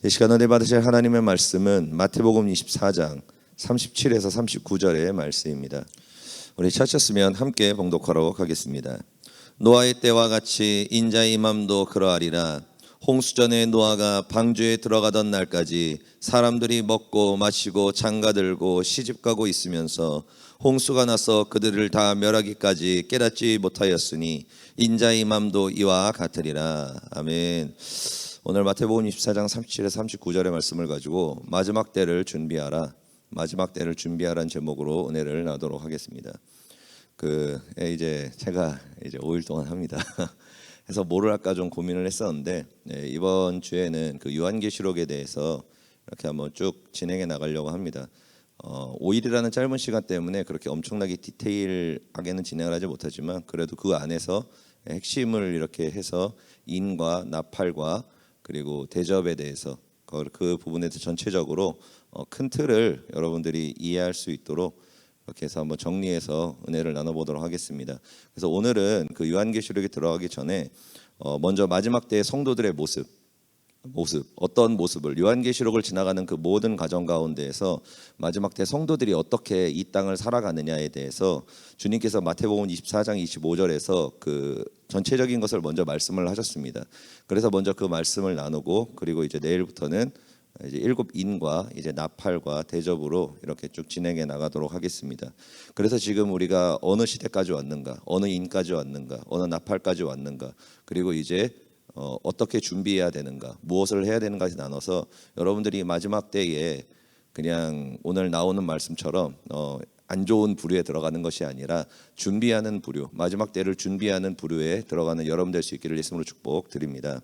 이 시간 은혜 받으실 하나님의 말씀은 마태복음 24장 37에서 39절의 말씀입니다. 우리 찾으셨으면 함께 봉독하러 가겠습니다. 노아의 때와 같이 인자의 임함도 그러하리라. 홍수전에 노아가 방주에 들어가던 날까지 사람들이 먹고 마시고 장가들고 시집가고 있으면서 홍수가 나서 그들을 다 멸하기까지 깨닫지 못하였으니 인자의 임함도 이와 같으리라. 아멘. 오늘 마태복음 24장 37에서 39절의 말씀을 가지고 마지막 때를 준비하라, 마지막 때를 준비하라는 제목으로 은혜를 나누도록 하겠습니다. 제가 5일 동안 합니다. 그래서 뭐를 할까 좀 고민을 했었는데 이번 주에는 그 요한계시록에 대해서 이렇게 한번 쭉 진행해 나가려고 합니다. 5일이라는 짧은 시간 때문에 그렇게 엄청나게 디테일하게는 진행을 하지 못하지만 그래도 그 안에서 핵심을 이렇게 해서 인과 나팔과 그리고 대접에 대해서 그 부분에 대해서 전체적으로 큰 틀을 여러분들이 이해할 수 있도록 이렇게 해서 한번 정리해서 은혜를 나눠보도록 하겠습니다. 그래서 오늘은 그 요한계시록에 들어가기 전에 먼저 마지막 때의 성도들의 모습, 어떤 모습을 요한계시록을 지나가는 그 모든 과정 가운데에서 마지막 때 성도들이 어떻게 이 땅을 살아가느냐에 대해서 주님께서 마태복음 24장 25절에서 그 전체적인 것을 먼저 말씀을 하셨습니다. 그래서 먼저 그 말씀을 나누고 그리고 이제 내일부터는 이제 7인과 이제 나팔과 대접으로 이렇게 쭉 진행해 나가도록 하겠습니다. 그래서 지금 우리가 어느 시대까지 왔는가, 어느 인까지 왔는가, 어느 나팔까지 왔는가, 그리고 이제 어떻게 준비해야 되는가, 무엇을 해야 되는가에 나눠서 여러분들이 마지막 때에 그냥 오늘 나오는 말씀처럼 안 좋은 부류에 들어가는 것이 아니라 준비하는 부류, 마지막 때를 준비하는 부류에 들어가는 여러분 될 수 있기를 예수님으로 축복드립니다.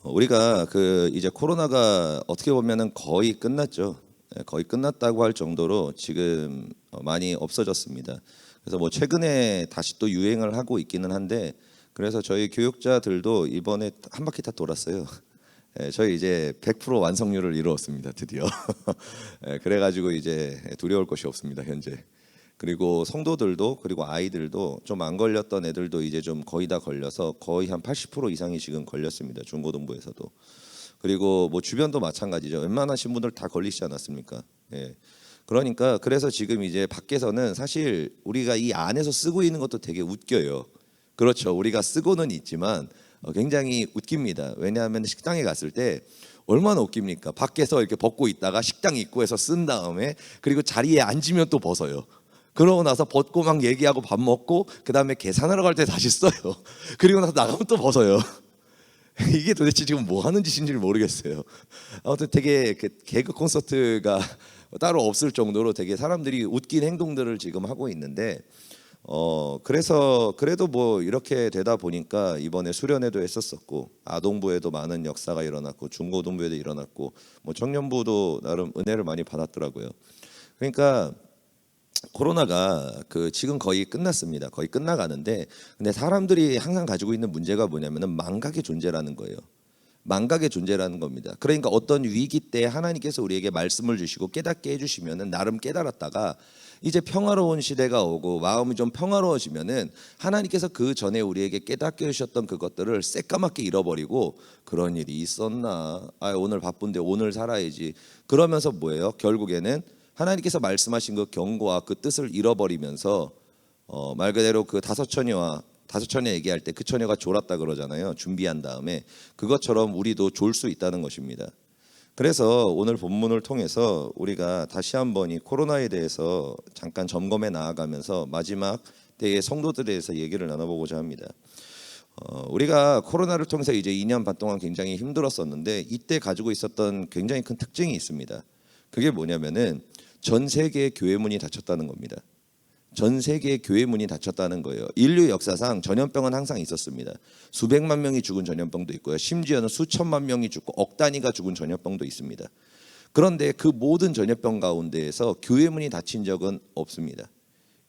우리가 이제 코로나가 어떻게 보면은 거의 끝났죠. 거의 끝났다고 할 정도로 지금 많이 없어졌습니다. 그래서 뭐 최근에 다시 또 유행을 하고 있기는 한데 그래서 저희 교육자들도 이번에 한 바퀴 다 돌았어요. 저희 이제 100% 완성률을 이루었습니다. 드디어. 그래가지고 이제 두려울 것이 없습니다. 현재. 그리고 성도들도 그리고 아이들도 좀 안 걸렸던 애들도 이제 좀 거의 다 걸려서 거의 한 80% 이상이 지금 걸렸습니다. 중고등부에서도. 그리고 뭐 주변도 마찬가지죠. 웬만하신 분들 다 걸리시지 않았습니까? 그러니까 그래서 지금 이제 밖에서는 사실 우리가 이 안에서 쓰고 있는 것도 되게 웃겨요. 그렇죠. 우리가 쓰고는 있지만 굉장히 웃깁니다. 왜냐하면 식당에 갔을 때 얼마나 웃깁니까? 밖에서 이렇게 벗고 있다가 식당 입구에서 쓴 다음에 그리고 자리에 앉으면 또 벗어요. 그러고 나서 벗고 막 얘기하고 밥 먹고 그 다음에 계산하러 갈 때 다시 써요. 그리고 나서 나가면 또 벗어요. 이게 도대체 지금 뭐 하는 짓인지 모르겠어요. 아무튼 되게 개그 콘서트가 따로 없을 정도로 되게 사람들이 웃긴 행동들을 지금 하고 있는데 그래서 그래도 뭐 이렇게 되다 보니까 이번에 수련회도 했었었고 아동부에도 많은 역사가 일어났고 중고등부에도 일어났고 뭐 청년부도 나름 은혜를 많이 받았더라고요. 그러니까 코로나가 지금 거의 끝났습니다. 거의 끝나가는데 근데 사람들이 항상 가지고 있는 문제가 뭐냐면은 망각의 존재라는 거예요. 망각의 존재라는 겁니다. 그러니까 어떤 위기 때 하나님께서 우리에게 말씀을 주시고 깨닫게 해주시면은 나름 깨달았다가 이제 평화로운 시대가 오고 마음이 좀 평화로워지면은 하나님께서 그 전에 우리에게 깨닫게 해주셨던 그것들을 새까맣게 잃어버리고 그런 일이 있었나? 오늘 바쁜데 오늘 살아야지. 그러면서 뭐예요? 결국에는 하나님께서 말씀하신 그 경고와 그 뜻을 잃어버리면서 말 그대로 그 다섯 처녀 얘기할 때 그 처녀가 졸았다 그러잖아요. 준비한 다음에 그것처럼 우리도 졸 수 있다는 것입니다. 그래서 오늘 본문을 통해서 우리가 다시 한번 이 코로나에 대해서 잠깐 점검해 나아가면서 마지막 때의 성도들에 대해서 얘기를 나눠보고자 합니다. 우리가 코로나를 통해서 이제 2년 반 동안 굉장히 힘들었었는데 이때 가지고 있었던 굉장히 큰 특징이 있습니다. 그게 뭐냐면은 전 세계의 교회 문이 닫혔다는 겁니다. 전 세계의 교회 문이 닫혔다는 거예요. 인류 역사상 전염병은 항상 있었습니다. 수백만 명이 죽은 전염병도 있고요. 심지어는 수천만 명이 죽고 억 단위가 죽은 전염병도 있습니다. 그런데 그 모든 전염병 가운데에서 교회 문이 닫힌 적은 없습니다.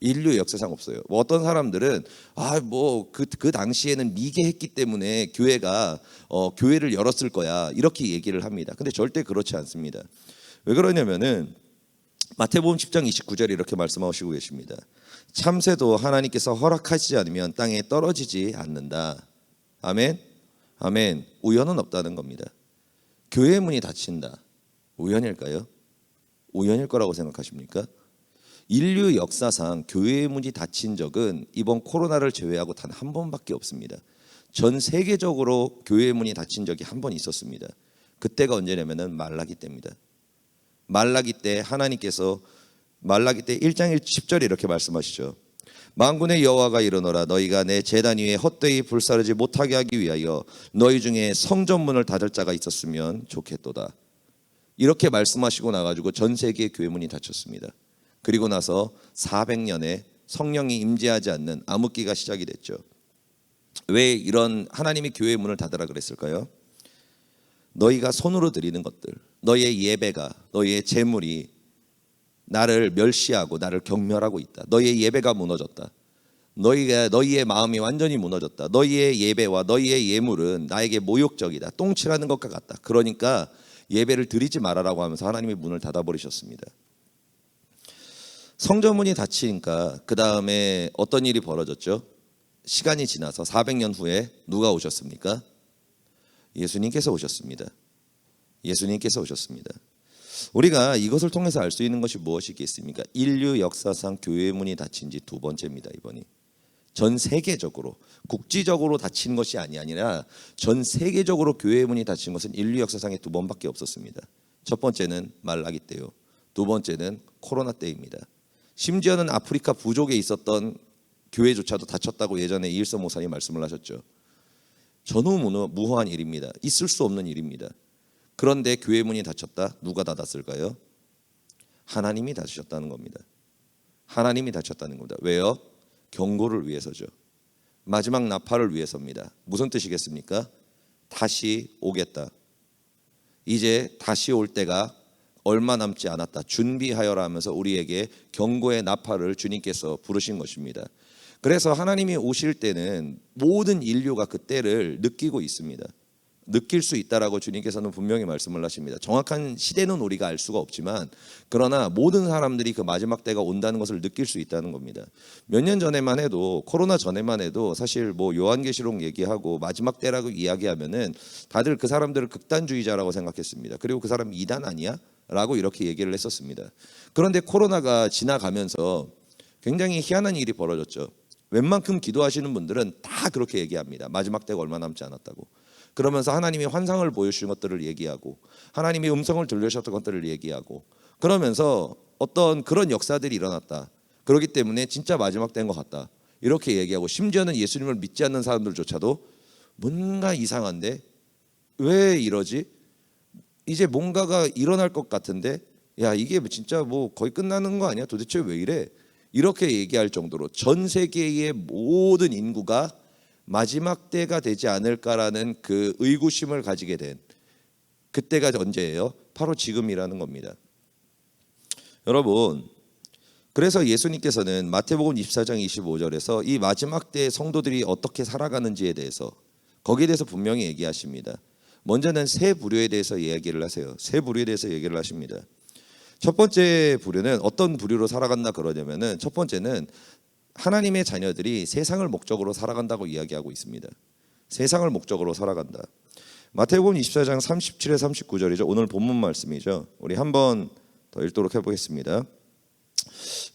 인류 역사상 없어요. 뭐 어떤 사람들은 그 당시에는 미개했기 때문에 교회가 교회를 열었을 거야 이렇게 얘기를 합니다. 근데 절대 그렇지 않습니다. 왜 그러냐면은 마태복음 10장 29절에 이렇게 말씀하시고 계십니다. 참새도 하나님께서 허락하시지 않으면 땅에 떨어지지 않는다. 아멘. 아멘. 우연은 없다는 겁니다. 교회 문이 닫힌다. 우연일까요? 우연일 거라고 생각하십니까? 인류 역사상 교회의 문이 닫힌 적은 이번 코로나를 제외하고 단 한 번밖에 없습니다. 전 세계적으로 교회의 문이 닫힌 적이 한 번 있었습니다. 그때가 언제냐면은 말라기 때입니다. 말라기 때 하나님께서 말라기 때 1장 10절에 이렇게 말씀하시죠. 만군의 여호와가 이르노라 너희가 내 제단 위에 헛되이 불사르지 못하게 하기 위하여 너희 중에 성전문을 닫을 자가 있었으면 좋겠도다. 이렇게 말씀하시고 나가지고 전 세계의 교회 문이 닫혔습니다. 그리고 나서 400년에 성령이 임재하지 않는 암흑기가 시작이 됐죠. 왜 이런 하나님이 교회의 문을 닫으라 그랬을까요? 너희가 손으로 드리는 것들, 너희의 예배가, 너희의 재물이 나를 멸시하고 나를 경멸하고 있다. 너희의 예배가 무너졌다. 너희의 마음이 완전히 무너졌다. 너희의 예배와 너희의 예물은 나에게 모욕적이다. 똥칠하는 것과 같다. 그러니까 예배를 드리지 말아라고 하면서 하나님이 문을 닫아버리셨습니다. 성전문이 닫히니까 그 다음에 어떤 일이 벌어졌죠? 시간이 지나서 400년 후에 누가 오셨습니까? 예수님께서 오셨습니다. 예수님께서 오셨습니다. 우리가 이것을 통해서 알 수 있는 것이 무엇이겠습니까? 인류 역사상 교회의 문이 닫힌 지 두 번째입니다. 이번이 전 세계적으로 국지적으로 닫힌 것이 아니라 전 세계적으로 교회의 문이 닫힌 것은 인류 역사상에 두 번밖에 없었습니다. 첫 번째는 말라기 때요. 두 번째는 코로나 때입니다. 심지어는 아프리카 부족에 있었던 교회조차도 닫혔다고 예전에 이일성 목사님 말씀을 하셨죠. 전후무한 일입니다. 있을 수 없는 일입니다. 그런데 교회 문이 닫혔다. 누가 닫았을까요? 하나님이 닫으셨다는 겁니다. 하나님이 닫혔다는 겁니다. 왜요? 경고를 위해서죠. 마지막 나팔을 위해서입니다. 무슨 뜻이겠습니까? 다시 오겠다. 이제 다시 올 때가 얼마 남지 않았다. 준비하여라 하면서 우리에게 경고의 나팔을 주님께서 부르신 것입니다. 그래서 하나님이 오실 때는 모든 인류가 그때를 느끼고 있습니다. 느낄 수 있다라고 주님께서는 분명히 말씀을 하십니다. 정확한 시대는 우리가 알 수가 없지만 그러나 모든 사람들이 그 마지막 때가 온다는 것을 느낄 수 있다는 겁니다. 몇 년 전에만 해도 코로나 전에만 해도 사실 뭐 요한계시록 얘기하고 마지막 때라고 이야기하면은 다들 그 사람들을 극단주의자라고 생각했습니다. 그리고 그 사람 이단 아니야? 라고 이렇게 얘기를 했었습니다. 그런데 코로나가 지나가면서 굉장히 희한한 일이 벌어졌죠. 웬만큼 기도하시는 분들은 다 그렇게 얘기합니다. 마지막 때가 얼마 남지 않았다고. 그러면서 하나님이 환상을 보여주신 것들을 얘기하고 하나님이 음성을 들려주셨던 것들을 얘기하고 그러면서 어떤 그런 역사들이 일어났다. 그렇기 때문에 진짜 마지막 때인 것 같다. 이렇게 얘기하고 심지어는 예수님을 믿지 않는 사람들조차도 뭔가 이상한데 왜 이러지? 이제 뭔가가 일어날 것 같은데 야 이게 진짜 뭐 거의 끝나는 거 아니야? 도대체 왜 이래? 이렇게 얘기할 정도로 전 세계의 모든 인구가 마지막 때가 되지 않을까라는 그 의구심을 가지게 된 그때가 언제예요? 바로 지금이라는 겁니다. 여러분, 그래서 예수님께서는 마태복음 24장 25절에서 이 마지막 때 성도들이 어떻게 살아가는지에 대해서 거기에 대해서 분명히 얘기하십니다. 먼저는 세 부류에 대해서 이야기를 하세요. 세 부류에 대해서 얘기를 하십니다. 첫 번째 부류는 어떤 부류로 살아간다 그러냐면은 첫 번째는 하나님의 자녀들이 세상을 목적으로 살아간다고 이야기하고 있습니다. 세상을 목적으로 살아간다. 마태복음 24장 37에 39절이죠. 오늘 본문 말씀이죠. 우리 한번 더 읽도록 해보겠습니다.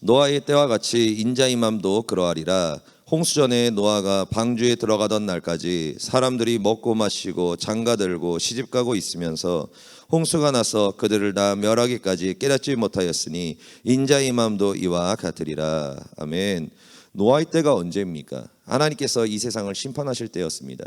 노아의 때와 같이 인자의 맘도 그러하리라. 홍수전에 노아가 방주에 들어가던 날까지 사람들이 먹고 마시고 장가들고 시집가고 있으면서 홍수가 나서 그들을 다 멸하기까지 깨닫지 못하였으니 인자의 맘도 이와 같으리라. 아멘. 노아의 때가 언제입니까? 하나님께서 이 세상을 심판하실 때였습니다.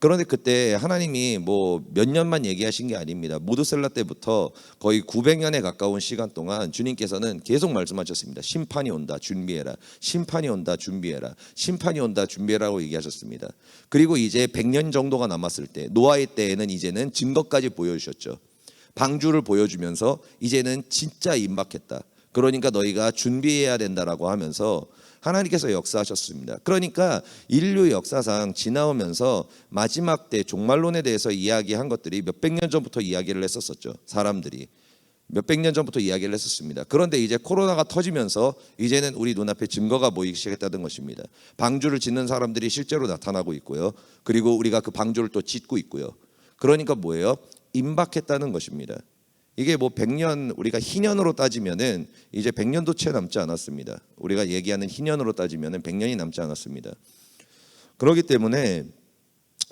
그런데 그때 하나님이 뭐 몇 년만 얘기하신 게 아닙니다. 모두셀라 때부터 거의 900년에 가까운 시간 동안 주님께서는 계속 말씀하셨습니다. 심판이 온다 준비해라. 심판이 온다 준비해라. 심판이 온다 준비해라고 얘기하셨습니다. 그리고 이제 100년 정도가 남았을 때 노아의 때에는 이제는 증거까지 보여주셨죠. 방주를 보여주면서 이제는 진짜 임박했다. 그러니까 너희가 준비해야 된다라고 하면서 하나님께서 역사하셨습니다. 그러니까 인류 역사상 지나오면서 마지막 때 종말론에 대해서 이야기한 것들이 몇백 년 전부터 이야기를 했었죠. 사람들이 몇백 년 전부터 이야기를 했었습니다. 그런데 이제 코로나가 터지면서 이제는 우리 눈앞에 증거가 보이기 시작했다는 것입니다. 방주를 짓는 사람들이 실제로 나타나고 있고요. 그리고 우리가 그 방주를 또 짓고 있고요. 그러니까 뭐예요? 임박했다는 것입니다. 이게 뭐 100년, 우리가 희년으로 따지면은 이제 100년도 채 남지 않았습니다. 우리가 얘기하는 희년으로 따지면은 100년이 남지 않았습니다. 그렇기 때문에,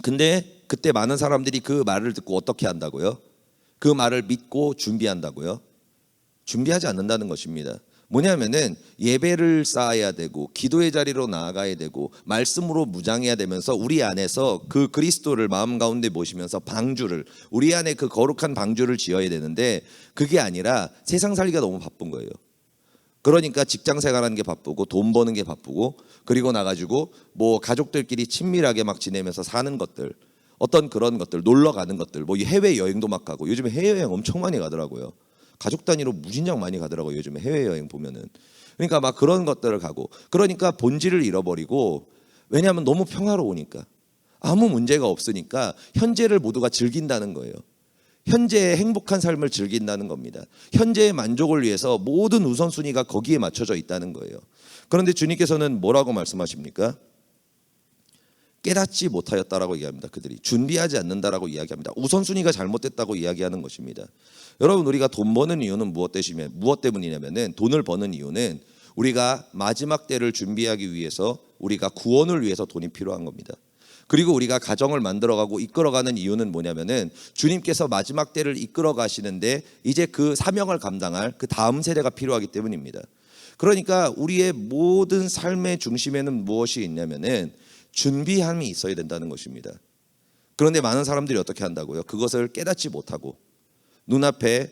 근데 그때 많은 사람들이 그 말을 듣고 어떻게 한다고요? 그 말을 믿고 준비한다고요? 준비하지 않는다는 것입니다. 뭐냐면은 예배를 쌓아야 되고 기도의 자리로 나아가야 되고 말씀으로 무장해야 되면서 우리 안에서 그 그리스도를 마음 가운데 모시면서 방주를, 우리 안에 그 거룩한 방주를 지어야 되는데, 그게 아니라 세상 살기가 너무 바쁜 거예요. 그러니까 직장 생활하는 게 바쁘고 돈 버는 게 바쁘고, 그리고 나가지고 뭐 가족들끼리 친밀하게 막 지내면서 사는 것들, 어떤 그런 것들, 놀러 가는 것들, 뭐 해외 여행도 막 가고, 요즘에 해외 여행 엄청 많이 가더라고요. 가족 단위로 무진장 많이 가더라고요. 요즘에 해외여행 보면은. 그러니까 막 그런 것들을 가고, 그러니까 본질을 잃어버리고, 왜냐하면 너무 평화로우니까, 아무 문제가 없으니까 현재를 모두가 즐긴다는 거예요. 현재의 행복한 삶을 즐긴다는 겁니다. 현재의 만족을 위해서 모든 우선순위가 거기에 맞춰져 있다는 거예요. 그런데 주님께서는 뭐라고 말씀하십니까? 깨닫지 못하였다라고 얘기합니다. 그들이 준비하지 않는다라고 이야기합니다. 우선순위가 잘못됐다고 이야기하는 것입니다. 여러분, 우리가 돈 버는 이유는 무엇 때문이냐면은, 돈을 버는 이유는 우리가 마지막 때를 준비하기 위해서, 우리가 구원을 위해서 돈이 필요한 겁니다. 그리고 우리가 가정을 만들어가고 이끌어가는 이유는 뭐냐면은, 주님께서 마지막 때를 이끌어 가시는데 이제 그 사명을 감당할 그 다음 세대가 필요하기 때문입니다. 그러니까 우리의 모든 삶의 중심에는 무엇이 있냐면은 준비함이 있어야 된다는 것입니다. 그런데 많은 사람들이 어떻게 한다고요? 그것을 깨닫지 못하고 눈앞에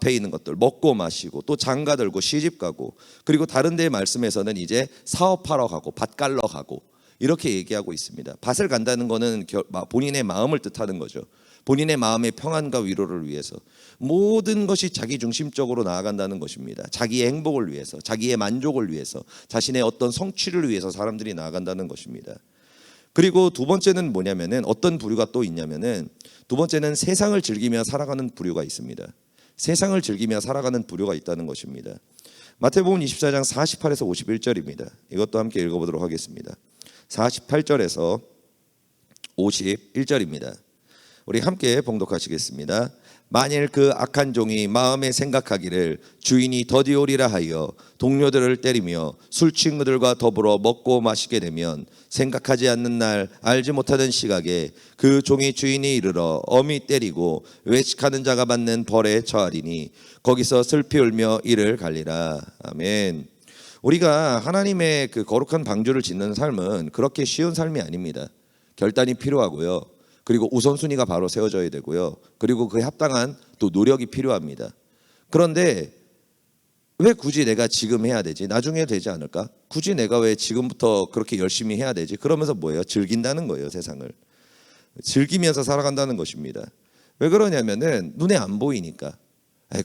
있는 것들 먹고 마시고, 또 장가 들고 시집 가고, 그리고 다른 데의 말씀에서는 이제 사업하러 가고 밭 갈러 가고 이렇게 얘기하고 있습니다. 밭을 간다는 거는 본인의 마음을 뜻하는 거죠. 본인의 마음의 평안과 위로를 위해서 모든 것이 자기 중심적으로 나아간다는 것입니다. 자기의 행복을 위해서, 자기의 만족을 위해서, 자신의 어떤 성취를 위해서 사람들이 나아간다는 것입니다. 그리고 두 번째는 뭐냐면은, 어떤 부류가 또 있냐면은, 두 번째는 세상을 즐기며 살아가는 부류가 있습니다. 세상을 즐기며 살아가는 부류가 있다는 것입니다. 마태복음 24장 48에서 51절입니다. 이것도 함께 읽어보도록 하겠습니다. 48절에서 51절입니다. 우리 함께 봉독하시겠습니다. 만일 그 악한 종이 마음에 생각하기를 주인이 더디오리라 하여 동료들을 때리며 술 친구들과 더불어 먹고 마시게 되면, 생각하지 않는 날 알지 못하는 시각에 그 종이 주인이 이르러 엄히 때리고 외식하는 자가 받는 벌에 처하리니 거기서 슬피 울며 이를 갈리라. 아멘. 우리가 하나님의 그 거룩한 방주를 짓는 삶은 그렇게 쉬운 삶이 아닙니다. 결단이 필요하고요. 그리고 우선순위가 바로 세워져야 되고요. 그리고 그에 합당한 또 노력이 필요합니다. 그런데 왜 굳이 내가 지금 해야 되지? 나중에 되지 않을까? 굳이 내가 왜 지금부터 그렇게 열심히 해야 되지? 그러면서 뭐예요? 즐긴다는 거예요. 세상을 즐기면서 살아간다는 것입니다. 왜 그러냐면은 눈에 안 보이니까.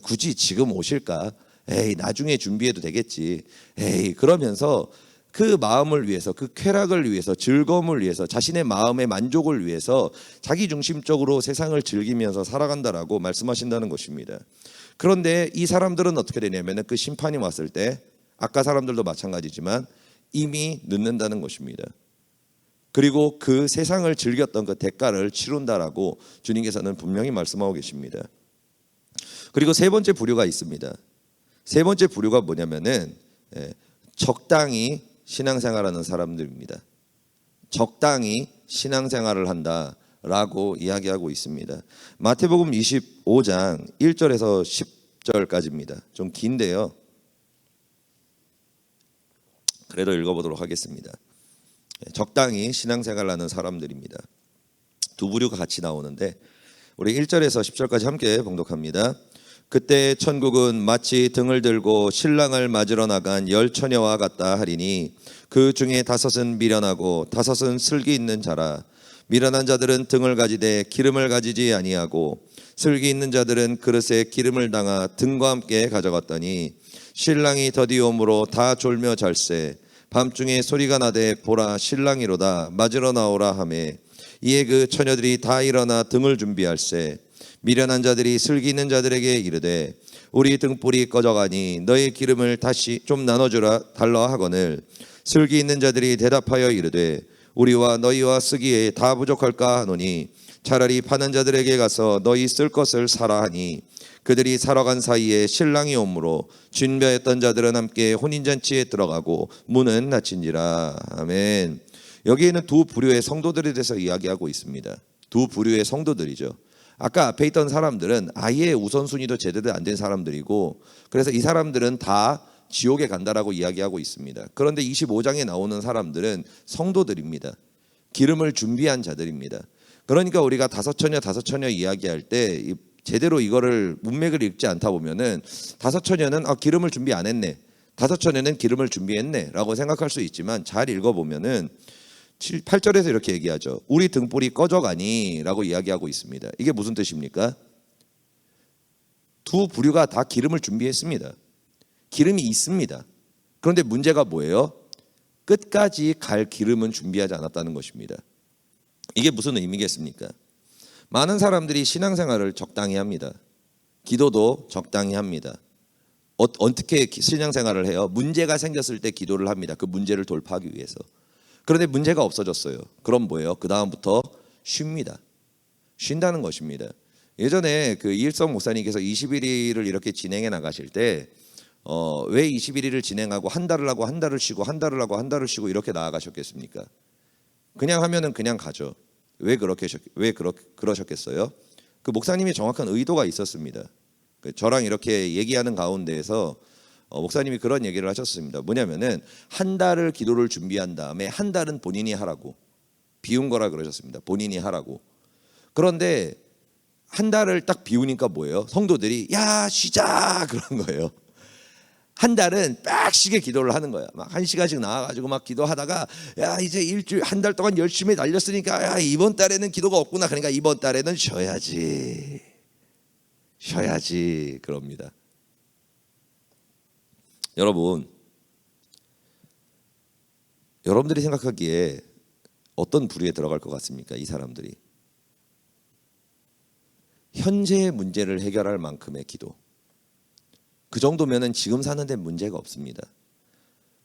굳이 지금 오실까? 나중에 준비해도 되겠지. 그러면서 그 마음을 위해서, 그 쾌락을 위해서, 즐거움을 위해서, 자신의 마음의 만족을 위해서 자기중심적으로 세상을 즐기면서 살아간다라고 말씀하신다는 것입니다. 그런데 이 사람들은 어떻게 되냐면, 그 심판이 왔을 때 아까 사람들도 마찬가지지만 이미 늦는다는 것입니다. 그리고 그 세상을 즐겼던 그 대가를 치른다라고 주님께서는 분명히 말씀하고 계십니다. 그리고 세 번째 부류가 있습니다. 세 번째 부류가 뭐냐면은 적당히 신앙생활하는 사람들입니다. 적당히 신앙생활을 한다라고 이야기하고 있습니다. 마태복음 25장 1절에서 10절까지입니다. 좀 긴데요. 그래도 읽어보도록 하겠습니다. 적당히 신앙생활을 하는 사람들입니다. 두 부류가 같이 나오는데, 우리 1절에서 10절까지 함께 봉독합니다. 그때 천국은 마치 등을 들고 신랑을 맞으러 나간 10처녀와 같다 하리니, 그 중에 5은 미련하고 5은 슬기 있는 자라. 미련한 자들은 등을 가지되 기름을 가지지 아니하고, 슬기 있는 자들은 그릇에 기름을 담아 등과 함께 가져갔더니, 신랑이 더디옴으로 다 졸며 잘세. 밤중에 소리가 나되 보라 신랑이로다 맞으러 나오라 하매, 이에 그 처녀들이 다 일어나 등을 준비할세. 미련한 자들이 슬기 있는 자들에게 이르되, 우리 등불이 꺼져가니 너의 기름을 다시 좀 나눠주라 달라 하거늘, 슬기 있는 자들이 대답하여 이르되, 우리와 너희와 쓰기에 다 부족할까 하노니 차라리 파는 자들에게 가서 너희 쓸 것을 사라 하니 그들이 사러 간 사이에 신랑이 오므로 준비했던 자들은 함께 혼인잔치에 들어가고 문은 닫힌지라. 아멘. 여기에는 두 부류의 성도들에 대해서 이야기하고 있습니다. 두 부류의 성도들이죠. 아까 앞에 있던 사람들은 아예 우선순위도 제대로 안 된 사람들이고, 그래서 이 사람들은 다 지옥에 간다라고 이야기하고 있습니다. 그런데 25장에 나오는 사람들은 성도들입니다. 기름을 준비한 자들입니다. 그러니까 우리가 다섯 처녀 이야기할 때 제대로 이거를 문맥을 읽지 않다 보면은 다섯 처녀는 기름을 준비 안 했네, 다섯 처녀는 기름을 준비했네 라고 생각할 수 있지만, 잘 읽어보면은 8절에서 이렇게 얘기하죠. 우리 등불이 꺼져가니 라고 이야기하고 있습니다. 이게 무슨 뜻입니까? 두 부류가 다 기름을 준비했습니다. 기름이 있습니다. 그런데 문제가 뭐예요? 끝까지 갈 기름은 준비하지 않았다는 것입니다. 이게 무슨 의미겠습니까? 많은 사람들이 신앙생활을 적당히 합니다. 기도도 적당히 합니다. 어떻게 신앙생활을 해요? 문제가 생겼을 때 기도를 합니다. 그 문제를 돌파하기 위해서. 그런데 문제가 없어졌어요. 그럼 뭐예요? 그 다음부터 쉽니다. 쉰다는 것입니다. 예전에 그 이일성 목사님께서 21일을 이렇게 진행해 나가실 때 왜 21일을 진행하고 한 달을 하고 한 달을 쉬고 한 달을 하고 한 달을 쉬고 이렇게 나아가셨겠습니까? 그냥 하면은 그냥 가죠. 왜 그러셨겠어요? 그 목사님이 정확한 의도가 있었습니다. 저랑 이렇게 얘기하는 가운데에서 목사님이 그런 얘기를 하셨습니다. 뭐냐면은 한 달을 기도를 준비한 다음에 한 달은 본인이 하라고, 비운 거라 그러셨습니다. 본인이 하라고. 그런데 한 달을 딱 비우니까 뭐예요? 성도들이 야 쉬자 그런 거예요. 한 달은 빡시게 기도를 하는 거야. 막 1시간씩 나와가지고 막 기도하다가 야 이제 일주일 한 달 동안 열심히 달렸으니까 야 이번 달에는 기도가 없구나. 그러니까 이번 달에는 쉬어야지 그럽니다. 여러분들이 생각하기에 어떤 부류에 들어갈 것 같습니까? 이 사람들이 현재의 문제를 해결할 만큼의 기도, 그 정도면은 지금 사는데 문제가 없습니다.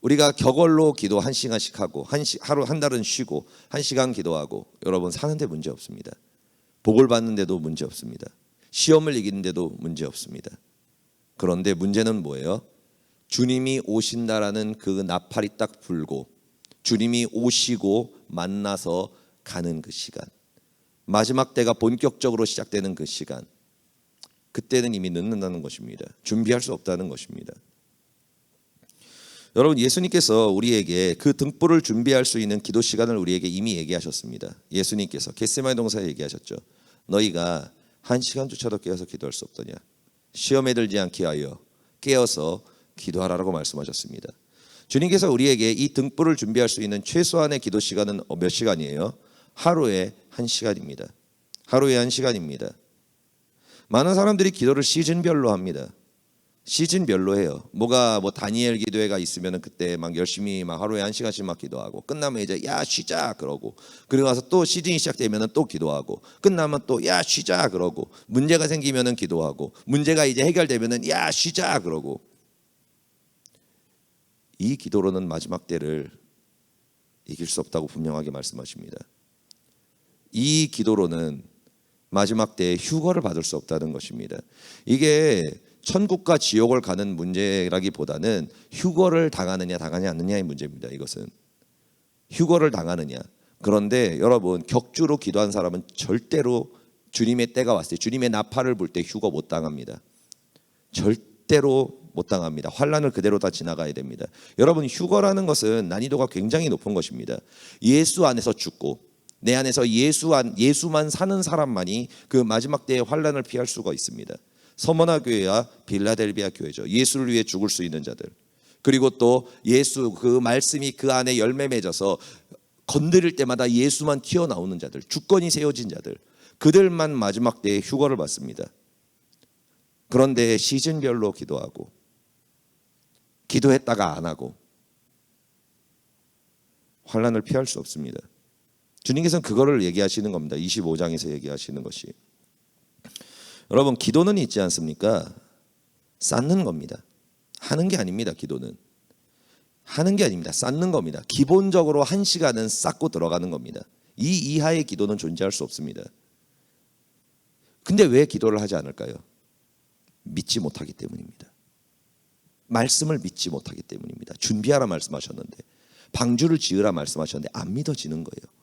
우리가 격월로 기도 1시간씩 하고 하루 한 달은 쉬고 1시간 기도하고, 여러분 사는데 문제 없습니다. 복을 받는데도 문제 없습니다. 시험을 이기는데도 문제 없습니다. 그런데 문제는 뭐예요? 주님이 오신다라는 그 나팔이 딱 불고 주님이 오시고 만나서 가는 그 시간, 마지막 때가 본격적으로 시작되는 그 시간, 그때는 이미 늦는다는 것입니다. 준비할 수 없다는 것입니다. 여러분, 예수님께서 우리에게 그 등불을 준비할 수 있는 기도 시간을 우리에게 이미 얘기하셨습니다. 예수님께서 겟세마네 동산에 얘기하셨죠. 너희가 1시간조차도 깨어서 기도할 수 없더냐? 시험에 들지 않게 하여 깨어서 기도하라고 말씀하셨습니다. 주님께서 우리에게 이 등불을 준비할 수 있는 최소한의 기도 시간은 몇 시간이에요? 하루에 1시간입니다. 하루에 1시간입니다. 많은 사람들이 기도를 시즌별로 합니다. 시즌별로 해요. 뭐 다니엘 기도회가 있으면 그때 막 열심히 막 하루에 1시간씩 막 기도하고, 끝나면 이제 야 쉬자 그러고, 그리고 나서 또 시즌이 시작되면 또 기도하고, 끝나면 또 야 쉬자 그러고, 문제가 생기면은 기도하고, 문제가 이제 해결되면은 야 쉬자 그러고. 이 기도로는 마지막 때를 이길 수 없다고 분명하게 말씀하십니다. 이 기도로는 마지막 때에 휴거를 받을 수 없다는 것입니다. 이게 천국과 지옥을 가는 문제라기보다는 휴거를 당하느냐 당하지 않느냐의 문제입니다. 이것은 휴거를 당하느냐. 그런데 여러분, 격주로 기도한 사람은 절대로 주님의 때가 왔을 때, 주님의 나팔을 불 때 휴거 못 당합니다. 절대로 못 당합니다. 환난을 그대로 다 지나가야 됩니다. 여러분, 휴거라는 것은 난이도가 굉장히 높은 것입니다. 예수 안에서 죽고 내 안에서 예수만 사는 사람만이 그 마지막 때의 환난을 피할 수가 있습니다. 서머나 교회와 빌라델비아 교회죠. 예수를 위해 죽을 수 있는 자들, 그리고 또 예수 그 말씀이 그 안에 열매 맺어서 건드릴 때마다 예수만 튀어나오는 자들, 주권이 세워진 자들, 그들만 마지막 때에 휴거를 받습니다. 그런데 시즌별로 기도하고 기도했다가 안 하고 환난을 피할 수 없습니다. 주님께서는 그거를 얘기하시는 겁니다. 25장에서 얘기하시는 것이. 여러분, 기도는 있지 않습니까? 쌓는 겁니다. 하는 게 아닙니다. 기도는 하는 게 아닙니다. 쌓는 겁니다. 기본적으로 1시간은 쌓고 들어가는 겁니다. 이 이하의 기도는 존재할 수 없습니다. 근데 왜 기도를 하지 않을까요? 믿지 못하기 때문입니다. 말씀을 믿지 못하기 때문입니다. 준비하라 말씀하셨는데, 방주를 지으라 말씀하셨는데 안 믿어지는 거예요.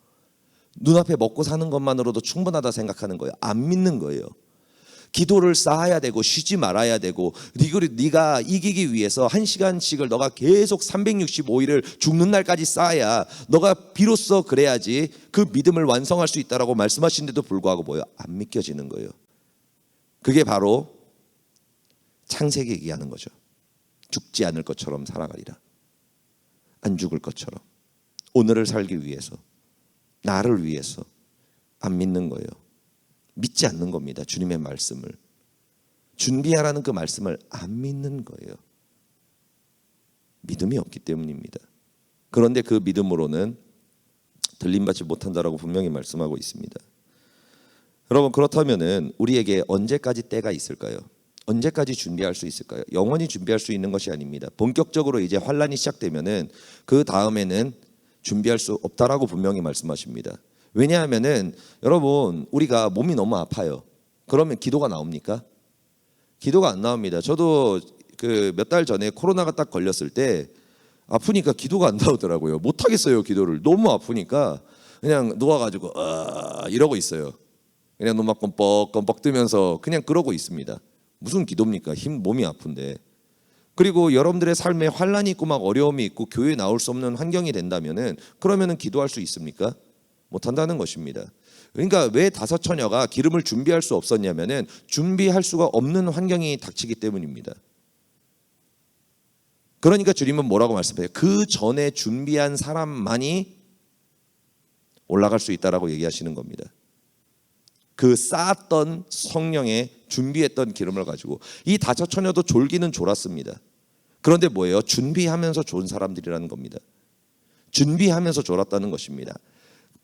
눈앞에 먹고 사는 것만으로도 충분하다 생각하는 거예요. 안 믿는 거예요. 기도를 쌓아야 되고 쉬지 말아야 되고, 네가 이기기 위해서 1시간씩을 너가 계속 365일을 죽는 날까지 쌓아야 너가 비로소 그래야지 그 믿음을 완성할 수 있다라고 말씀하신데도 불구하고 뭐예요? 안 믿겨지는 거예요. 그게 바로 창세기 얘기하는 거죠. 죽지 않을 것처럼 살아가리라. 안 죽을 것처럼 오늘을 살기 위해서, 나를 위해서 안 믿는 거예요. 믿지 않는 겁니다. 주님의 말씀을, 준비하라는 그 말씀을 안 믿는 거예요. 믿음이 없기 때문입니다. 그런데 그 믿음으로는 들림받지 못한다라고 분명히 말씀하고 있습니다. 여러분, 그렇다면은 우리에게 언제까지 때가 있을까요? 언제까지 준비할 수 있을까요? 영원히 준비할 수 있는 것이 아닙니다. 본격적으로 이제 환란이 시작되면은 그 다음에는 준비할 수 없다라고 분명히 말씀하십니다. 왜냐하면은 여러분, 우리가 몸이 너무 아파요. 그러면 기도가 나옵니까? 기도가 안 나옵니다. 저도 그 몇 달 전에 코로나가 딱 걸렸을 때 아프니까 기도가 안 나오더라고요. 못 하겠어요, 기도를. 너무 아프니까 그냥 누워가지고 이러고 있어요. 그냥 눈만 껌뻑껌뻑 뜨면서 그냥 그러고 있습니다. 무슨 기도입니까? 몸이 아픈데. 그리고 여러분들의 삶에 환란이 있고 막 어려움이 있고 교회에 나올 수 없는 환경이 된다면은, 그러면은 기도할 수 있습니까? 못한다는 것입니다. 그러니까 왜 5 처녀가 기름을 준비할 수 없었냐면은 준비할 수가 없는 환경이 닥치기 때문입니다. 그러니까 주님은 뭐라고 말씀해요? 그 전에 준비한 사람만이 올라갈 수 있다라고 얘기하시는 겁니다. 그 쌓았던 성령의 준비했던 기름을 가지고, 이 5 처녀도 졸기는 졸았습니다. 그런데 뭐예요? 준비하면서 좋은 사람들이라는 겁니다. 준비하면서 졸았다는 것입니다.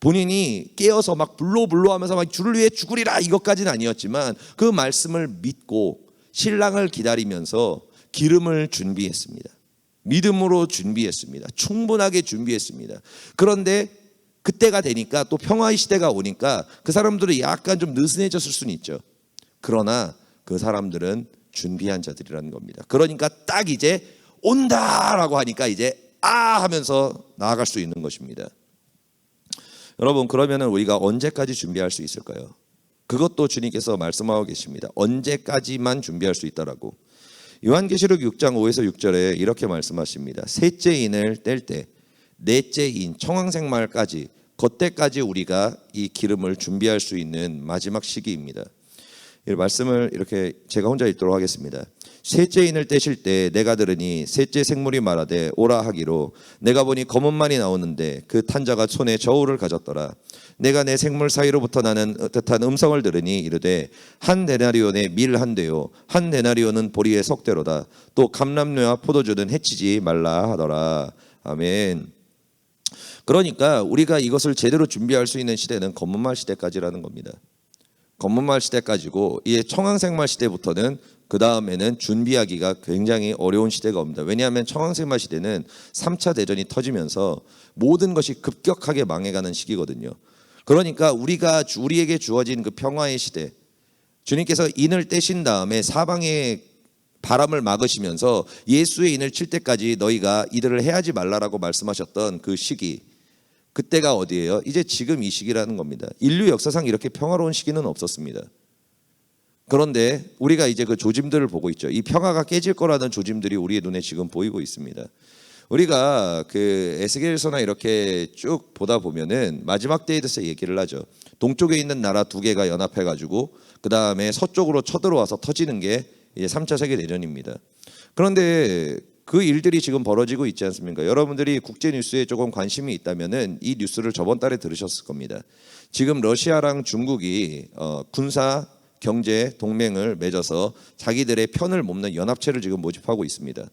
본인이 깨어서 막 불로불로 하면서 막 주를 위해 죽으리라 이것까지는 아니었지만 그 말씀을 믿고 신랑을 기다리면서 기름을 준비했습니다. 믿음으로 준비했습니다. 충분하게 준비했습니다. 그런데 그때가 되니까, 또 평화의 시대가 오니까 그 사람들은 약간 좀 느슨해졌을 수는 있죠. 그러나 그 사람들은 준비한 자들이라는 겁니다. 그러니까 딱 이제 온다라고 하니까 이제 하면서 나아갈 수 있는 것입니다. 여러분, 그러면은 우리가 언제까지 준비할 수 있을까요? 그것도 주님께서 말씀하고 계십니다. 언제까지만 준비할 수 있다라고. 요한계시록 6장 5에서 6절에 이렇게 말씀하십니다. 셋째 인을 뗄 때, 넷째 인 청황생말까지, 그때까지 우리가 이 기름을 준비할 수 있는 마지막 시기입니다. 이 말씀을 이렇게 제가 혼자 읽도록 하겠습니다. 셋째 인을 떼실 때 내가 들으니 셋째 생물이 말하되 오라 하기로, 내가 보니 검은 말이 나오는데 그 탄 자가 손에 저울을 가졌더라. 내가 내 생물 사이로부터 나는 듯한 음성을 들으니 이르되, 한 데나리온에 밀 한 대요, 한 데나리온은 보리의 석대로다. 또 감람류와 포도주는 해치지 말라 하더라. 아멘. 그러니까 우리가 이것을 제대로 준비할 수 있는 시대는 검은말 시대까지라는 겁니다. 검은말 시대까지고, 이 청황생말 시대부터는, 그 다음에는 준비하기가 굉장히 어려운 시대가 옵니다. 왜냐하면 청황생말 시대는 3차 대전이 터지면서 모든 것이 급격하게 망해가는 시기거든요. 그러니까 우리에게 주어진 그 평화의 시대, 주님께서 인을 떼신 다음에 사방에 바람을 막으시면서 예수의 인을 칠 때까지 너희가 이들을 해하지 말라라고 말씀하셨던 그 시기, 그때가 어디예요? 이제 지금 이 시기라는 겁니다. 인류 역사상 이렇게 평화로운 시기는 없었습니다. 그런데 우리가 이제 그 조짐들을 보고 있죠. 이 평화가 깨질 거라는 조짐들이 우리의 눈에 지금 보이고 있습니다. 우리가 그 에스겔서나 이렇게 쭉 보다 보면은 마지막 때에 대해서 얘기를 하죠. 동쪽에 있는 나라 2개가 연합해가지고 그 다음에 서쪽으로 쳐들어와서 터지는 게 이제 3차 세계대전입니다. 그런데 그 일들이 지금 벌어지고 있지 않습니까? 여러분들이 국제 뉴스에 조금 관심이 있다면은 이 뉴스를 저번 달에 들으셨을 겁니다. 지금 러시아랑 중국이 군사 경제 동맹을 맺어서 자기들의 편을 뽑는 연합체를 지금 모집하고 있습니다.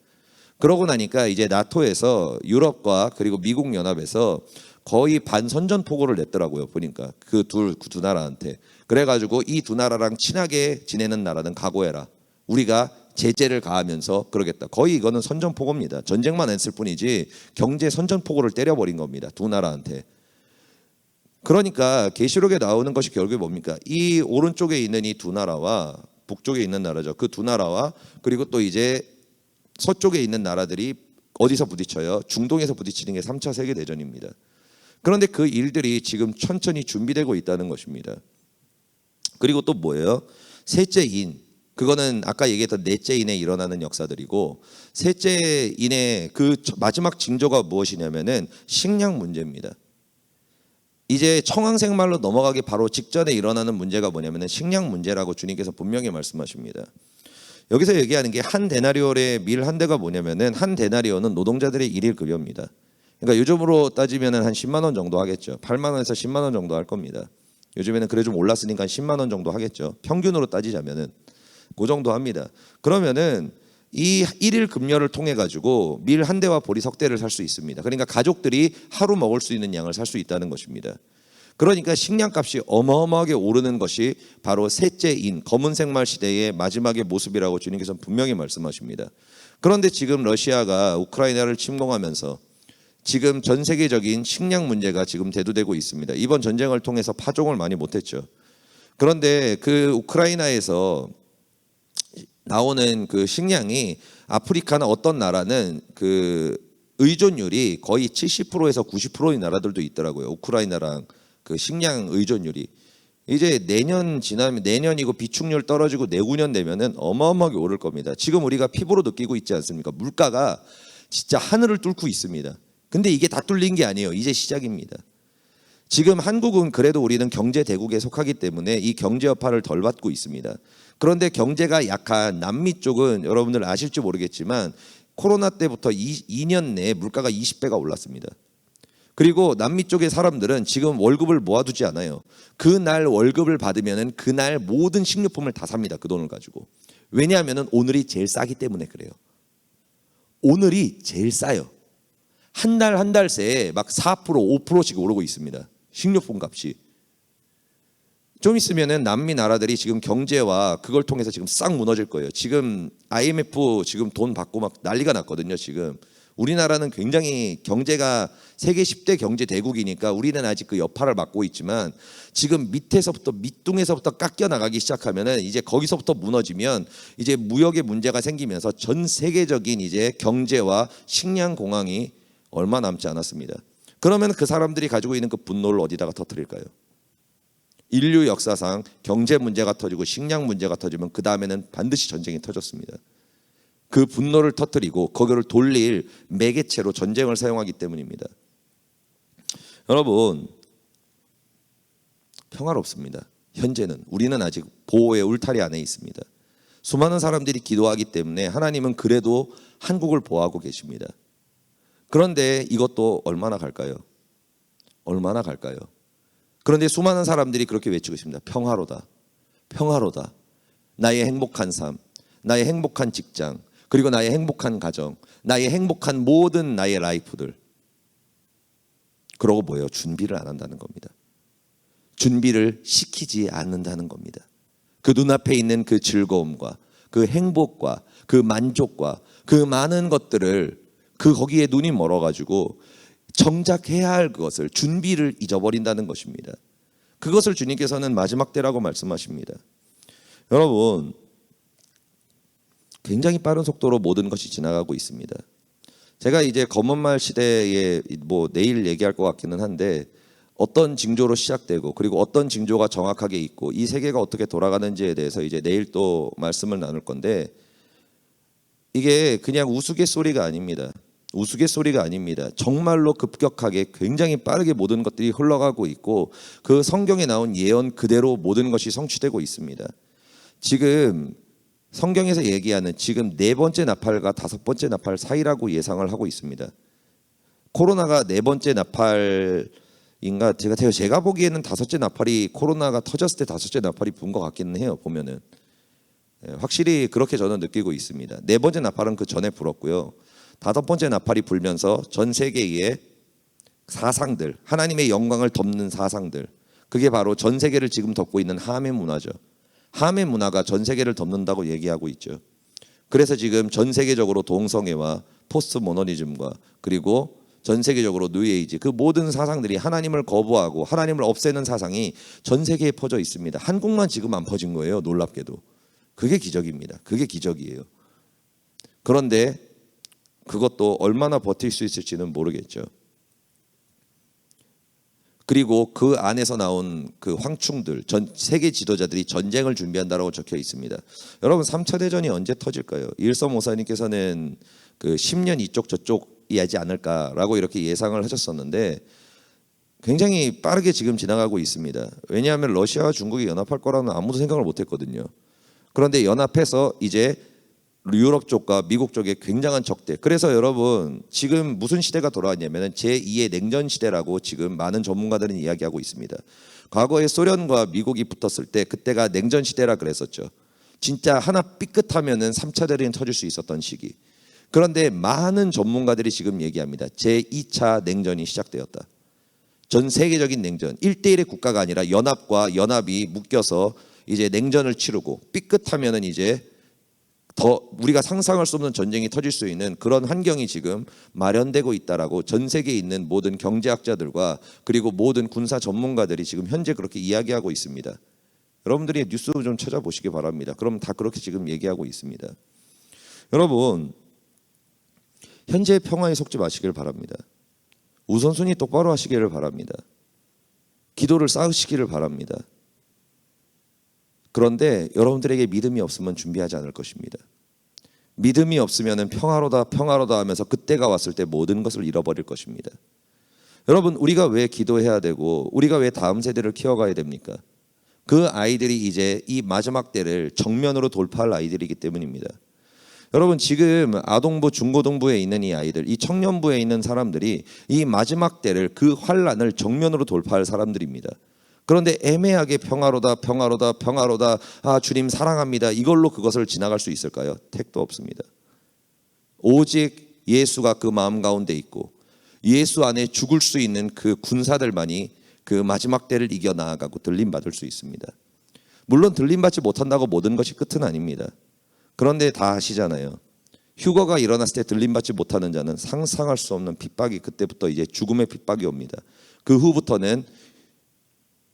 그러고 나니까 이제 나토에서 유럽과 그리고 미국 연합에서 거의 반선전포고를 냈더라고요. 보니까 그 두 나라한테. 그래가지고 이 2나라랑 친하게 지내는 나라는 각오해라. 우리가 제재를 가하면서 그러겠다. 거의 이거는 선전포고입니다. 전쟁만 했을 뿐이지 경제 선전포고를 때려버린 겁니다. 2나라한테. 그러니까 계시록에 나오는 것이 결국에 뭡니까? 이 오른쪽에 있는 이 두 나라와 북쪽에 있는 나라죠. 그 두 나라와 그리고 또 이제 서쪽에 있는 나라들이 어디서 부딪혀요? 중동에서 부딪히는 게 3차 세계대전입니다. 그런데 그 일들이 지금 천천히 준비되고 있다는 것입니다. 그리고 또 뭐예요? 셋째 인. 그거는 아까 얘기했던 넷째 인에 일어나는 역사들이고, 셋째 인의 그 마지막 징조가 무엇이냐면은 식량 문제입니다. 이제 청황생말로 넘어가기 바로 직전에 일어나는 문제가 뭐냐면은 식량 문제라고 주님께서 분명히 말씀하십니다. 여기서 얘기하는 게 한 데나리온의 밀 한 대가 뭐냐면은, 한 데나리온은 노동자들의 일일 급여입니다. 그러니까 요즘으로 따지면은 한 10만 원 정도 하겠죠. 8만 원에서 10만 원 정도 할 겁니다. 요즘에는 그래 좀 올랐으니까 10만 원 정도 하겠죠. 평균으로 따지자면은 그 정도 합니다. 그러면은 이 일일 급여를 통해 가지고 밀 한 대와 보리 석 대를 살 수 있습니다. 그러니까 가족들이 하루 먹을 수 있는 양을 살 수 있다는 것입니다. 그러니까 식량값이 어마어마하게 오르는 것이 바로 셋째 인 검은 생말 시대의 마지막의 모습이라고 주님께서는 분명히 말씀하십니다. 그런데 지금 러시아가 우크라이나를 침공하면서 지금 전 세계적인 식량 문제가 지금 대두되고 있습니다. 이번 전쟁을 통해서 파종을 많이 못했죠. 그런데 그 우크라이나에서 나오는 그 식량이 아프리카나 어떤 나라는 그 의존율이 거의 70%에서 90%인 나라들도 있더라고요. 우크라이나랑 그 식량 의존율이. 이제 내년 지나면, 내년이고 비축률 떨어지고 내후년 되면은 어마어마하게 오를 겁니다. 지금 우리가 피부로 느끼고 있지 않습니까? 물가가 진짜 하늘을 뚫고 있습니다. 근데 이게 다 뚫린 게 아니에요. 이제 시작입니다. 지금 한국은 그래도 우리는 경제 대국에 속하기 때문에 이 경제 여파를 덜 받고 있습니다. 그런데 경제가 약한 남미 쪽은 여러분들 아실지 모르겠지만 코로나 때부터 2년 내에 물가가 20배가 올랐습니다. 그리고 남미 쪽의 사람들은 지금 월급을 모아두지 않아요. 그날 월급을 받으면은 그날 모든 식료품을 다 삽니다. 그 돈을 가지고. 왜냐하면은 오늘이 제일 싸기 때문에 그래요. 오늘이 제일 싸요. 한 달 한 달 새에 막 4%, 5%씩 오르고 있습니다. 식료품 값이. 좀 있으면은 남미 나라들이 지금 경제와 그걸 통해서 지금 싹 무너질 거예요. 지금 IMF 지금 돈 받고 막 난리가 났거든요. 지금 우리나라는 굉장히 경제가 세계 10대 경제 대국이니까 우리는 아직 그 여파를 맡고 있지만, 지금 밑에서부터 밑둥에서부터 깎여 나가기 시작하면은 이제 거기서부터 무너지면 이제 무역의 문제가 생기면서 전 세계적인 이제 경제와 식량 공황이 얼마 남지 않았습니다. 그러면 그 사람들이 가지고 있는 그 분노를 어디다가 터뜨릴까요? 인류 역사상 경제 문제가 터지고 식량 문제가 터지면 그 다음에는 반드시 전쟁이 터졌습니다. 그 분노를 터뜨리고 거기를 돌릴 매개체로 전쟁을 사용하기 때문입니다. 여러분, 평화롭습니다. 현재는 우리는 아직 보호의 울타리 안에 있습니다. 수많은 사람들이 기도하기 때문에 하나님은 그래도 한국을 보호하고 계십니다. 그런데 이것도 얼마나 갈까요? 얼마나 갈까요? 그런데 수많은 사람들이 그렇게 외치고 있습니다. 평화로다. 평화로다. 나의 행복한 삶, 나의 행복한 직장, 그리고 나의 행복한 가정, 나의 행복한 모든 나의 라이프들. 그러고 뭐예요? 준비를 안 한다는 겁니다. 준비를 시키지 않는다는 겁니다. 그 눈앞에 있는 그 즐거움과 그 행복과 그 만족과 그 많은 것들을 거기에 눈이 멀어가지고 정작 해야 할 것을, 준비를 잊어버린다는 것입니다. 그것을 주님께서는 마지막 때라고 말씀하십니다. 여러분, 굉장히 빠른 속도로 모든 것이 지나가고 있습니다. 제가 이제 검은말 시대에 뭐 내일 얘기할 것 같기는 한데, 어떤 징조로 시작되고 그리고 어떤 징조가 정확하게 있고 이 세계가 어떻게 돌아가는지에 대해서 이제 내일 또 말씀을 나눌 건데, 이게 그냥 우스갯소리가 아닙니다. 우스갯소리가 아닙니다. 정말로 급격하게 굉장히 빠르게 모든 것들이 흘러가고 있고 그 성경에 나온 예언 그대로 모든 것이 성취되고 있습니다. 지금 성경에서 얘기하는 지금 네 번째 나팔과 다섯 번째 나팔 사이라고 예상을 하고 있습니다. 코로나가 네 번째 나팔인가? 제가 보기에는 다섯째 나팔이, 코로나가 터졌을 때 다섯째 나팔이 분 것 같기는 해요. 보면은 확실히 그렇게 저는 느끼고 있습니다. 네 번째 나팔은 그 전에 불었고요. 다섯 번째 나팔이 불면서 전 세계의 사상들, 하나님의 영광을 덮는 사상들, 그게 바로 전 세계를 지금 덮고 있는 함의 문화죠. 함의 문화가 전 세계를 덮는다고 얘기하고 있죠. 그래서 지금 전 세계적으로 동성애와 포스트 모더니즘과 그리고 전 세계적으로 뉴에이지 그 모든 사상들이 하나님을 거부하고 하나님을 없애는 사상이 전 세계에 퍼져 있습니다. 한국만 지금 안 퍼진 거예요. 놀랍게도. 그게 기적입니다. 그게 기적이에요. 그런데 그것도 얼마나 버틸 수 있을지는 모르겠죠. 그리고 그 안에서 나온 그 황충들, 전 세계 지도자들이 전쟁을 준비한다라고 적혀 있습니다. 여러분 3차 대전이 언제 터질까요? 일서 모사님께서는 그 10년 이쪽 저쪽이 하지 않을까라고 이렇게 예상을 하셨었는데 굉장히 빠르게 지금 지나가고 있습니다. 왜냐하면 러시아와 중국이 연합할 거라는 아무도 생각을 못했거든요. 그런데 연합해서 이제 유럽 쪽과 미국 쪽에 굉장한 적대. 그래서 여러분 지금 무슨 시대가 돌아왔냐면 제2의 냉전 시대라고 지금 많은 전문가들은 이야기하고 있습니다. 과거에 소련과 미국이 붙었을 때 그때가 냉전 시대라 그랬었죠. 진짜 하나 삐끗하면은 3차 대전이 터질 수 있었던 시기. 그런데 많은 전문가들이 지금 얘기합니다. 제2차 냉전이 시작되었다. 전 세계적인 냉전, 1대1의 국가가 아니라 연합과 연합이 묶여서 이제 냉전을 치르고 삐끗하면은 이제 더 우리가 상상할 수 없는 전쟁이 터질 수 있는 그런 환경이 지금 마련되고 있다라고 전 세계에 있는 모든 경제학자들과 그리고 모든 군사 전문가들이 지금 현재 그렇게 이야기하고 있습니다. 여러분들이 뉴스 좀 찾아보시기 바랍니다. 그럼 다 그렇게 지금 얘기하고 있습니다. 여러분 현재의 평화에 속지 마시길 바랍니다. 우선순위 똑바로 하시기를 바랍니다. 기도를 쌓으시기를 바랍니다. 그런데 여러분들에게 믿음이 없으면 준비하지 않을 것입니다. 믿음이 없으면 평화로다 평화로다 하면서 그때가 왔을 때 모든 것을 잃어버릴 것입니다. 여러분 우리가 왜 기도해야 되고 우리가 왜 다음 세대를 키워가야 됩니까? 그 아이들이 이제 이 마지막 때를 정면으로 돌파할 아이들이기 때문입니다. 여러분 지금 아동부 중고등부에 있는 이 아이들, 이 청년부에 있는 사람들이 이 마지막 때를 그 환란을 정면으로 돌파할 사람들입니다. 그런데 애매하게 평화로다 평화로다 평화로다 아 주님 사랑합니다 이걸로 그것을 지나갈 수 있을까요? 택도 없습니다. 오직 예수가 그 마음 가운데 있고 예수 안에 죽을 수 있는 그 군사들만이 그 마지막 때를 이겨 나아가고 들림받을 수 있습니다. 물론 들림받지 못한다고 모든 것이 끝은 아닙니다. 그런데 다 아시잖아요. 휴거가 일어났을 때 들림받지 못하는 자는 상상할 수 없는 핍박이 그때부터 이제 죽음의 핍박이 옵니다. 그 후부터는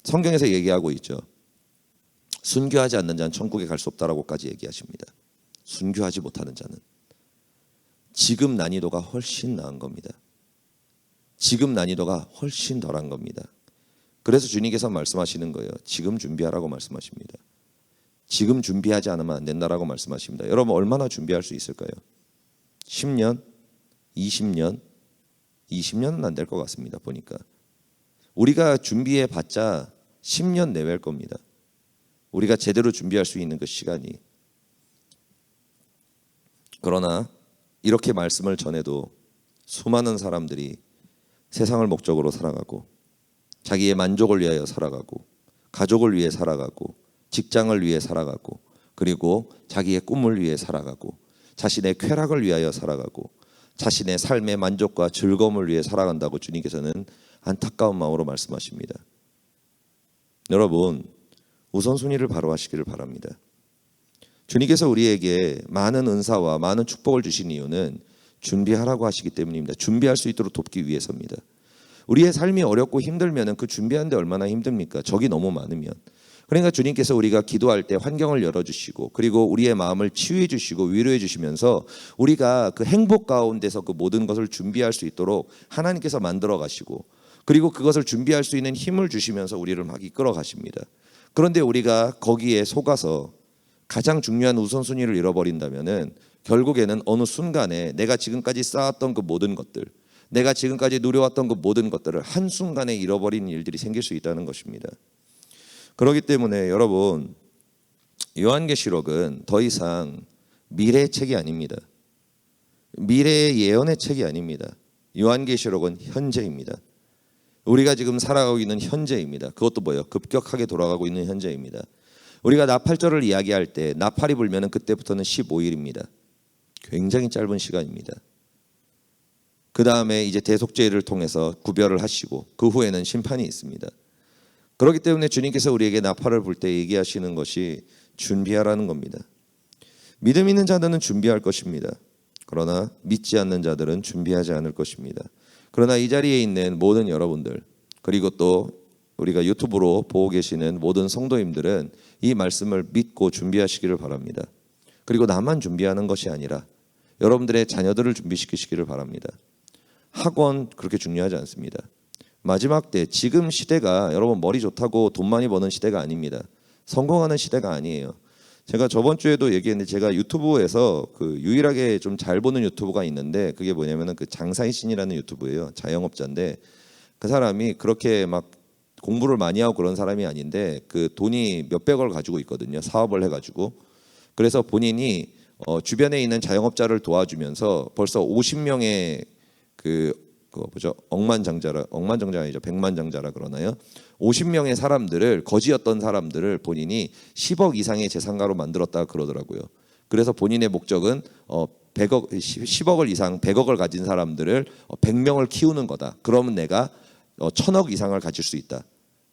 성경에서 얘기하고 있죠. 순교하지 않는 자는 천국에 갈 수 없다라고까지 얘기하십니다. 순교하지 못하는 자는 지금 난이도가 훨씬 나은 겁니다. 지금 난이도가 훨씬 덜한 겁니다. 그래서 주님께서 말씀하시는 거예요. 지금 준비하라고 말씀하십니다. 지금 준비하지 않으면 안 된다라고 말씀하십니다. 여러분 얼마나 준비할 수 있을까요? 10년? 20년? 20년은 안 될 것 같습니다. 보니까 우리가 준비해 봤자 10년 내외일 겁니다. 우리가 제대로 준비할 수 있는 그 시간이. 그러나 이렇게 말씀을 전해도 수많은 사람들이 세상을 목적으로 살아가고 자기의 만족을 위하여 살아가고 가족을 위해 살아가고 직장을 위해 살아가고 그리고 자기의 꿈을 위해 살아가고 자신의 쾌락을 위하여 살아가고 자신의 삶의 만족과 즐거움을 위해 살아간다고 주님께서는 안타까운 마음으로 말씀하십니다. 여러분 우선순위를 바로 하시기를 바랍니다. 주님께서 우리에게 많은 은사와 많은 축복을 주신 이유는 준비하라고 하시기 때문입니다. 준비할 수 있도록 돕기 위해서입니다. 우리의 삶이 어렵고 힘들면 그 준비하는데 얼마나 힘듭니까? 적이 너무 많으면. 그러니까 주님께서 우리가 기도할 때 환경을 열어주시고 그리고 우리의 마음을 치유해 주시고 위로해 주시면서 우리가 그 행복 가운데서 그 모든 것을 준비할 수 있도록 하나님께서 만들어 가시고 그리고 그것을 준비할 수 있는 힘을 주시면서 우리를 막 이끌어 가십니다. 그런데 우리가 거기에 속아서 가장 중요한 우선순위를 잃어버린다면은 결국에는 어느 순간에 내가 지금까지 쌓았던 그 모든 것들, 내가 지금까지 누려왔던 그 모든 것들을 한순간에 잃어버리는 일들이 생길 수 있다는 것입니다. 그렇기 때문에 여러분 요한계시록은 더 이상 미래의 책이 아닙니다. 미래의 예언의 책이 아닙니다. 요한계시록은 현재입니다. 우리가 지금 살아가고 있는 현재입니다. 그것도 뭐예요? 급격하게 돌아가고 있는 현재입니다. 우리가 나팔절을 이야기할 때 나팔이 불면 그때부터는 15일입니다. 굉장히 짧은 시간입니다. 그 다음에 이제 대속죄를 통해서 구별을 하시고 그 후에는 심판이 있습니다. 그렇기 때문에 주님께서 우리에게 나팔을 불 때 얘기하시는 것이 준비하라는 겁니다. 믿음 있는 자들은 준비할 것입니다. 그러나 믿지 않는 자들은 준비하지 않을 것입니다. 그러나 이 자리에 있는 모든 여러분들, 그리고 또 우리가 유튜브로 보고 계시는 모든 성도님들은 이 말씀을 믿고 준비하시기를 바랍니다. 그리고 나만 준비하는 것이 아니라 여러분들의 자녀들을 준비시키시기를 바랍니다. 학원 그렇게 중요하지 않습니다. 마지막 때, 지금 시대가 여러분 머리 좋다고 돈 많이 버는 시대가 아닙니다. 성공하는 시대가 아니에요. 제가 저번 주에도 얘기했는데, 제가 유튜브에서 그 유일하게 좀 잘 보는 유튜브가 있는데, 그게 뭐냐면은 그 장사의 신이라는 유튜브예요. 자영업자인데 그 사람이 그렇게 막 공부를 많이 하고 그런 사람이 아닌데 그 돈이 몇백억을 가지고 있거든요. 사업을 해가지고. 그래서 본인이 주변에 있는 자영업자를 도와주면서 벌써 50명의 그거 뭐죠? 억만장자가 아니죠. 백만장자라 그러나요? 50명의 사람들을, 거지였던 사람들을 본인이 10억 이상의 재산가로 만들었다 그러더라고요. 그래서 본인의 목적은 10억을 이상 100억을 가진 사람들을 100명을 키우는 거다. 그러면 내가 1000억 이상을 가질 수 있다.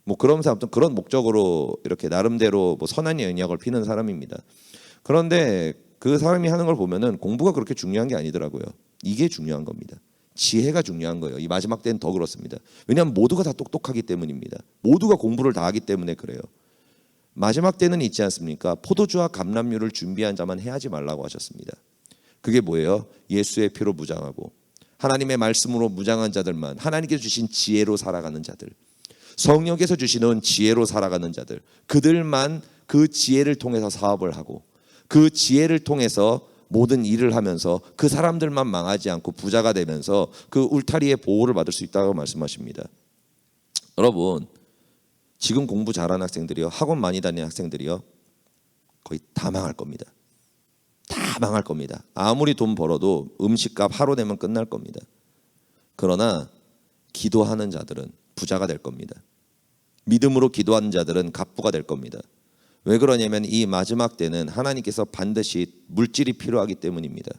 뭐 그러면서 아무튼 그런 목적으로 이렇게 나름대로 뭐 선한 영역을 피는 사람입니다. 그런데 그 사람이 하는 걸 보면은 공부가 그렇게 중요한 게 아니더라고요. 이게 중요한 겁니다. 지혜가 중요한 거예요. 이 마지막 때는 더 그렇습니다. 왜냐하면 모두가 다 똑똑하기 때문입니다. 모두가 공부를 다 하기 때문에 그래요. 마지막 때는 있지 않습니까? 포도주와 감람류를 준비한 자만 해하지 말라고 하셨습니다. 그게 뭐예요? 예수의 피로 무장하고 하나님의 말씀으로 무장한 자들만, 하나님께서 주신 지혜로 살아가는 자들, 성령께서 주시는 지혜로 살아가는 자들, 그들만 그 지혜를 통해서 사업을 하고 그 지혜를 통해서 모든 일을 하면서 그 사람들만 망하지 않고 부자가 되면서 그 울타리의 보호를 받을 수 있다고 말씀하십니다. 여러분, 지금 공부 잘하는 학생들이요, 학원 많이 다니는 학생들이요, 거의 다 망할 겁니다. 다 망할 겁니다. 아무리 돈 벌어도 음식값 하루 내면 끝날 겁니다. 그러나 기도하는 자들은 부자가 될 겁니다. 믿음으로 기도하는 자들은 갑부가 될 겁니다. 왜 그러냐면 이 마지막 때는 하나님께서 반드시 물질이 필요하기 때문입니다.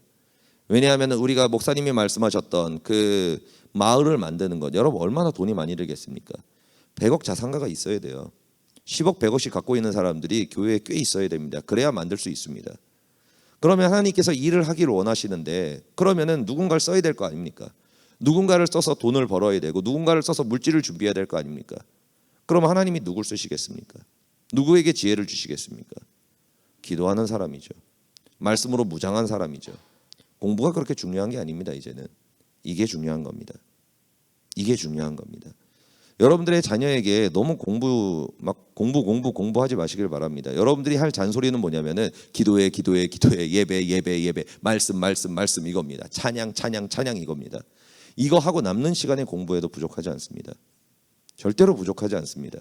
왜냐하면 우리가 목사님이 말씀하셨던 그 마을을 만드는 것, 여러분 얼마나 돈이 많이 들겠습니까? 100억 자산가가 있어야 돼요. 10억 100억씩 갖고 있는 사람들이 교회에 꽤 있어야 됩니다. 그래야 만들 수 있습니다. 그러면 하나님께서 일을 하기를 원하시는데, 그러면은 누군가를 써야 될 거 아닙니까? 누군가를 써서 돈을 벌어야 되고 누군가를 써서 물질을 준비해야 될 거 아닙니까? 그러면 하나님이 누굴 쓰시겠습니까? 누구에게 지혜를 주시겠습니까? 기도하는 사람이죠. 말씀으로 무장한 사람이죠. 공부가 그렇게 중요한 게 아닙니다. 이제는 이게 중요한 겁니다. 이게 중요한 겁니다. 여러분들의 자녀에게 너무 공부하지 마시길 바랍니다. 여러분들이 할 잔소리는 뭐냐면은 기도해 예배 말씀 이겁니다. 찬양 이겁니다. 이거 하고 남는 시간에 공부해도 부족하지 않습니다. 절대로 부족하지 않습니다.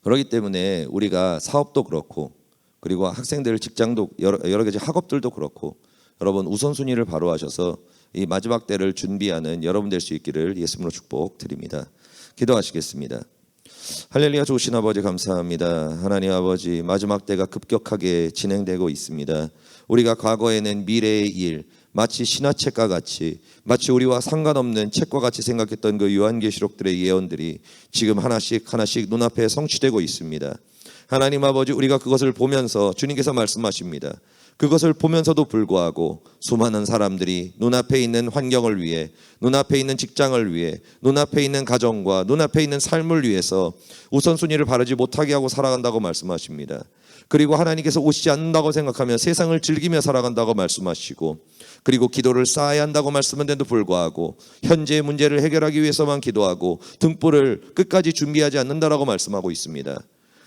그렇기 때문에 우리가 사업도 그렇고, 그리고 학생들 직장도 여러 가지 학업들도 그렇고, 여러분 우선순위를 바로 하셔서 이 마지막 때를 준비하는 여러분 될 수 있기를 예수님으로 축복드립니다. 기도하시겠습니다. 할렐루야. 좋으신 아버지 감사합니다. 하나님 아버지, 마지막 때가 급격하게 진행되고 있습니다. 우리가 과거에는 미래의 일, 마치 신화책과 같이, 마치 우리와 상관없는 책과 같이 생각했던 그 요한계시록들의 예언들이 지금 하나씩 눈앞에 성취되고 있습니다. 하나님 아버지, 우리가 그것을 보면서 주님께서 말씀하십니다. 그것을 보면서도 불구하고 수많은 사람들이 눈앞에 있는 환경을 위해, 눈앞에 있는 직장을 위해, 눈앞에 있는 가정과 눈앞에 있는 삶을 위해서 우선순위를 바르지 못하게 하고 살아간다고 말씀하십니다. 그리고 하나님께서 오시지 않는다고 생각하며 세상을 즐기며 살아간다고 말씀하시고, 그리고 기도를 쌓아야 한다고 말씀한데도 불구하고 현재의 문제를 해결하기 위해서만 기도하고 등불을 끝까지 준비하지 않는다라고 말씀하고 있습니다.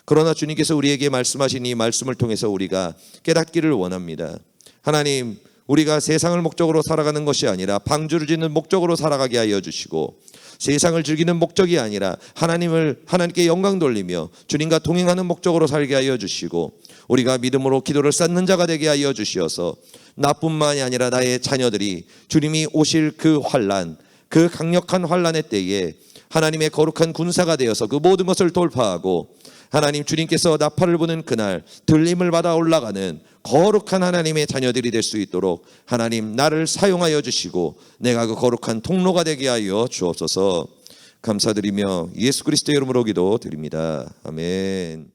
그러나 주님께서 우리에게 말씀하신 이 말씀을 통해서 우리가 깨닫기를 원합니다. 하나님, 우리가 세상을 목적으로 살아가는 것이 아니라 방주를 짓는 목적으로 살아가게 하여 주시고, 세상을 즐기는 목적이 아니라 하나님께 영광 돌리며 주님과 동행하는 목적으로 살게 하여 주시고, 우리가 믿음으로 기도를 쌓는 자가 되게 하여 주시어서 나뿐만이 아니라 나의 자녀들이 주님이 오실 그 환난, 그 강력한 환난의 때에 하나님의 거룩한 군사가 되어서 그 모든 것을 돌파하고, 하나님 주님께서 나팔을 부는 그날 들림을 받아 올라가는 거룩한 하나님의 자녀들이 될 수 있도록 하나님 나를 사용하여 주시고 내가 그 거룩한 통로가 되게 하여 주옵소서. 감사드리며 예수 그리스도의 이름으로 기도드립니다. 아멘.